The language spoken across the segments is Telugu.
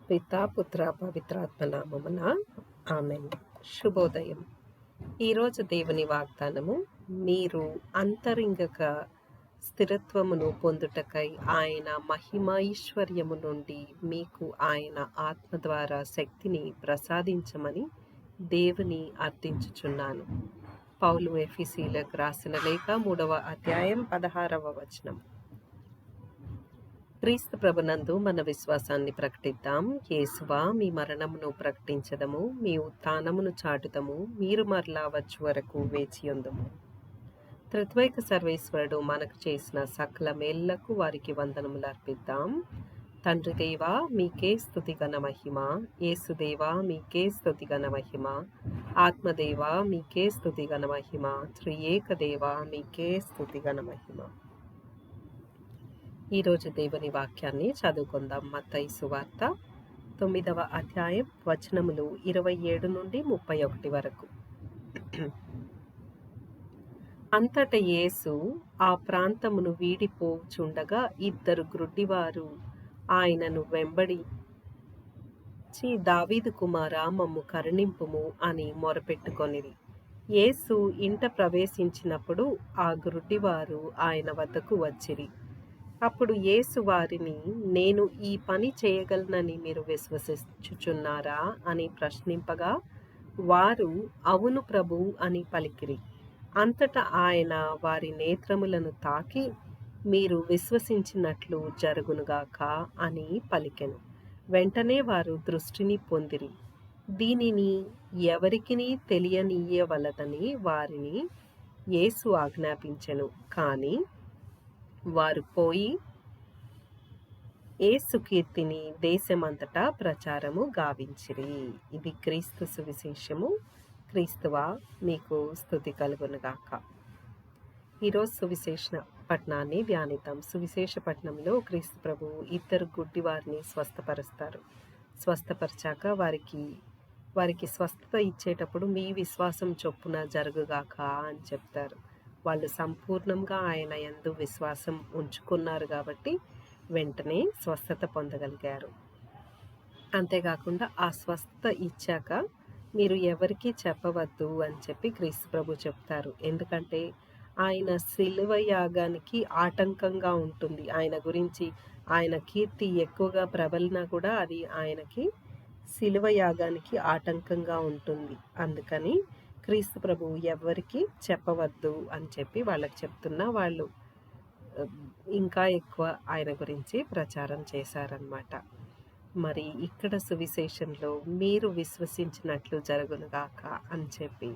పితా పుత్ర పవిత్రాత్మ నామమున ఆమెన్. శుభోదయం. ఈరోజు దేవుని వాగ్దానము, మీరు అంతరింగక స్థిరత్వమును పొందుటకై ఆయన మహిమైశ్వర్యము నుండి మీకు ఆయన ఆత్మ ద్వారా శక్తిని ప్రసాదించమని దేవుని అర్థించుచున్నాను. పౌలు ఎఫెసీయులకు రాసిన లేఖ 3వ అధ్యాయం 16వ వచనం. క్రీస్తు ప్రభునందు మన విశ్వాసాన్ని ప్రకటిద్దాం. యేసువా, మీ మరణమును ప్రకటించదము, మీ ఉత్థానమును చాటుదము, మీరు మరలా వచ్చు వరకు వేచియుందుము. త్రిత్వైక సర్వేశ్వరుడు మనకు చేసిన సకల మేళ్లకు వారికి వందనములు అర్పిద్దాం. తండ్రి దేవా, మీకే స్తుతి ఘన మహిమ. యేసుదేవా, మీకే స్తుతి ఘన మహిమ. ఆత్మదేవా, మీకే స్తుతి ఘన మహిమ. త్రియేక దేవా, మీకే స్తుతి ఘన మహిమ. ఈరోజు దేవుని వాక్యాన్ని చదువుకుందాం. మత్తయి సువార్త 9వ అధ్యాయం వచనములు 27 నుండి 31 వరకు. అంతట యేసు ఆ ప్రాంతమును వీడిపోచుండగా ఇద్దరు గ్రుడ్డివారు ఆయనను వెంబడించి, దావీదు కుమారా, మమ్ము కరుణింపుము అని మొరపెట్టుకొనిరి. యేసు ఇంట ప్రవేశించినప్పుడు ఆ గ్రుడ్డివారు ఆయన వద్దకు వచ్చిరి. అప్పుడు యేసు వారిని, నేను ఈ పని చేయగలనని మీరు విశ్వసించుచున్నారా అని ప్రశ్నింపగా, వారు అవును ప్రభు అని పలికిరి. అంతటా ఆయన వారి నేత్రములను తాకి, మీరు విశ్వసించినట్లు జరుగునుగాక అని పలికెను. వెంటనే వారు దృష్టిని పొందిరి. దీనిని ఎవరికిని తెలియనీయవలదని వారిని యేసు ఆజ్ఞాపించెను. కానీ వారు పోయి యేసు కీర్తిని దేశమంతటా ప్రచారము గావించిరి. ఇది క్రీస్తు సువిశేషము. క్రీస్తువా, మీకు స్తుతి కలుగునుగాక. ఈరోజు సువిశేష పట్టణాన్ని ధ్యానిద్దాం. సువిశేష పట్టణంలో క్రీస్తు ప్రభువు ఇద్దరు గుడ్డివారిని స్వస్థపరుస్తారు. స్వస్థపరిచాక వారికి స్వస్థత ఇచ్చేటప్పుడు మీ విశ్వాసం చొప్పున జరుగుగాక అని చెప్తారు. వాళ్ళు సంపూర్ణంగా ఆయన యందు విశ్వాసం ఉంచుకున్నారు కాబట్టి వెంటనే స్వస్థత పొందగలిగారు. అంతేకాకుండా ఆ స్వస్థత ఇచ్చాక మీరు ఎవరికీ చెప్పవద్దు అని చెప్పి క్రీస్తు ప్రభు చెప్తారు. ఎందుకంటే ఆయన శిలువ యాగానికి ఆటంకంగా ఉంటుంది. ఆయన గురించి ఆయన కీర్తి ఎక్కువగా ప్రబలినా కూడా అది ఆయనకి శిలువ యాగానికి ఆటంకంగా ఉంటుంది. అందుకని క్రీస్తు ప్రభువు ఎవరికి చెప్పవద్దు అని చెప్పి వాళ్ళకి చెప్తున్నా వాళ్ళు ఇంకా ఎక్కువ ఆయన గురించి ప్రచారం చేశారనమాట. మరి ఇక్కడ సువిశేషంలో మీరు విశ్వసించినట్లు జరుగునుగాక అని చెప్పి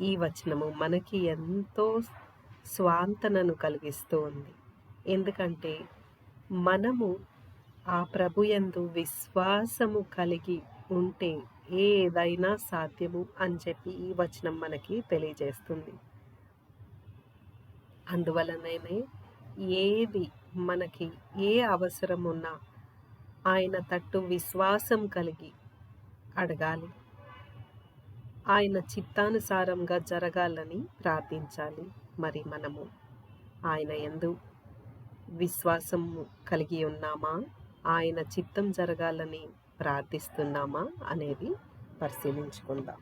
ఈ వచనము మనకి ఎంతో స్వాంతనను కలిగిస్తూ ఉంది. ఎందుకంటే మనము ఆ ప్రభుయందు విశ్వాసము కలిగి ఉంటే ఏదైనా సాధ్యము అని చెప్పి ఈ వచనం మనకి తెలియజేస్తుంది. అందువలననే ఏది మనకి ఏ అవసరం ఉన్నా ఆయన తట్టు విశ్వాసం కలిగి అడగాలి. ఆయన చిత్తానుసారంగా జరగాలని ప్రార్థించాలి. మరి మనము ఆయన యందు విశ్వాసం కలిగి ఉన్నామా, ఆయన చిత్తం జరగాలని ప్రార్థిస్తున్నామా అనేది పరిశీలించుకుందాం.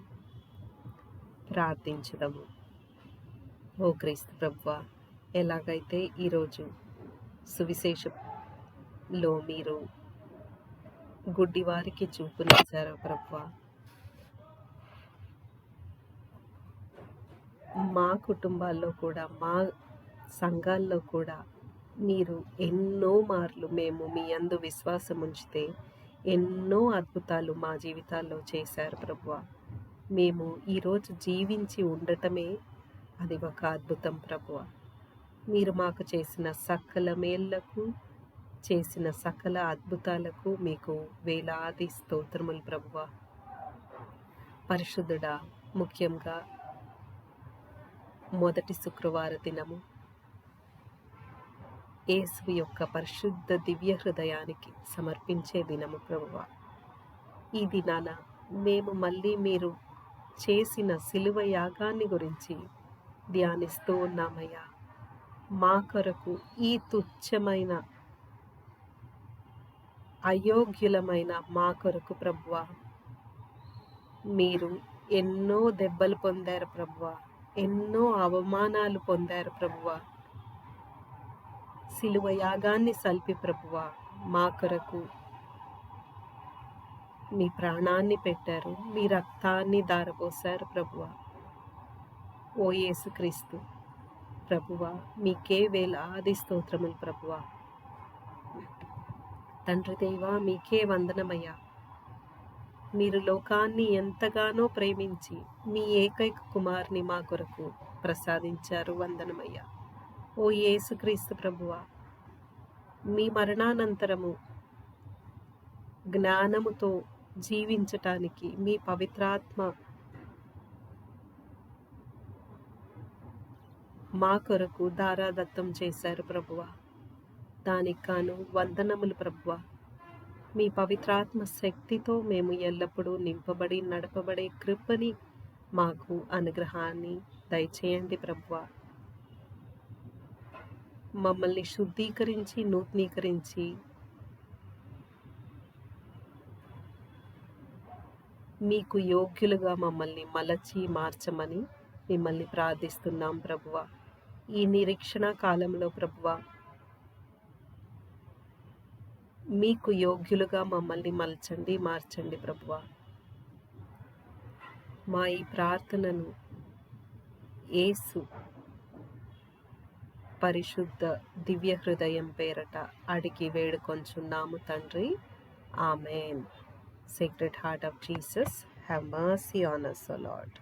ప్రార్థించుదాము. ఓ క్రీస్తు ప్రభువా, ఎలాగైతే ఈరోజు సువిశేషంలో మీరు గుడ్డివారికి చూపునిచ్చారో ప్రభువా, మా కుటుంబాల్లో కూడా మా సంఘాల్లో కూడా మీరు ఎన్నో మార్లు మేము మీ యందు విశ్వాసం ఉంచితే ఎన్నో అద్భుతాలు మా జీవితాల్లో చేశారు ప్రభువా. మేము ఈరోజు జీవించి ఉండటమే అది ఒక అద్భుతం ప్రభువా. మీరు మాకు చేసిన సకల మేళ్లకు, చేసిన సకల అద్భుతాలకు మీకు వేలాది స్తోత్రములు ప్రభువా. పరిశుద్ధుడా, ముఖ్యంగా మొదటి శుక్రవార దినము యేసు యొక్క పరిశుద్ధ దివ్య హృదయానికి సమర్పించే దినము ప్రభువా. ఈ దినాన మేము మళ్ళీ మీరు చేసిన శిలువ యాగాన్ని గురించి ధ్యానిస్తూ ఉన్నామయ్యా. మా కొరకు ఈ తుచ్చమైన అయోగ్యులమైన మా కొరకు ప్రభువా మీరు ఎన్నో దెబ్బలు పొందారు ప్రభువా, ఎన్నో అవమానాలు పొందారు ప్రభువా. సిలువ యాగాన్ని సల్పి ప్రభువా మా కొరకు మీ ప్రాణాన్ని పెట్టారు, మీ రక్తాన్ని దారపోశారు ప్రభువా. ఓ యేసుక్రీస్తు ప్రభువా మీకే వేలాది స్తోత్రములు ప్రభువా. తండ్రి దేవా మీకే వందనమయ్యా. మీరు లోకాన్ని ఎంతగానో ప్రేమించి మీ ఏకైక కుమారుని మా కొరకు ప్రసాదించారు. వందనమయ్యా. ఓ యేసుక్రీస్తు ప్రభువా మీ మరణానంతరము జ్ఞానముతో జీవించటానికి మీ పవిత్రాత్మ మా కొరకు దారాదత్తం చేశారు ప్రభువా. దానికి కాను వందనములు ప్రభువా. మీ పవిత్రాత్మ శక్తితో మేము ఎల్లప్పుడూ నింపబడి నడపబడే కృపని మాకు అనుగ్రహాన్ని దయచేయండి ప్రభువా. మమ్మల్ని శుద్ధీకరించి నూతనీకరించి మీకు యోగ్యులుగా మమ్మల్ని మలచి మార్చమని మిమ్మల్ని ప్రార్థిస్తున్నాం ప్రభువా. ఈ నిరీక్షణ కాలంలో ప్రభువా మీకు యోగ్యులుగా మమ్మల్ని మలచండి, మార్చండి ప్రభువా. మా ఈ ప్రార్థనను యేసు పరిశుద్ధ దివ్య హృదయం పేరట అడిగి వేడుకొంచున్నాము తండ్రి. Amen. Sacred Heart of Jesus, have mercy on us, O Lord.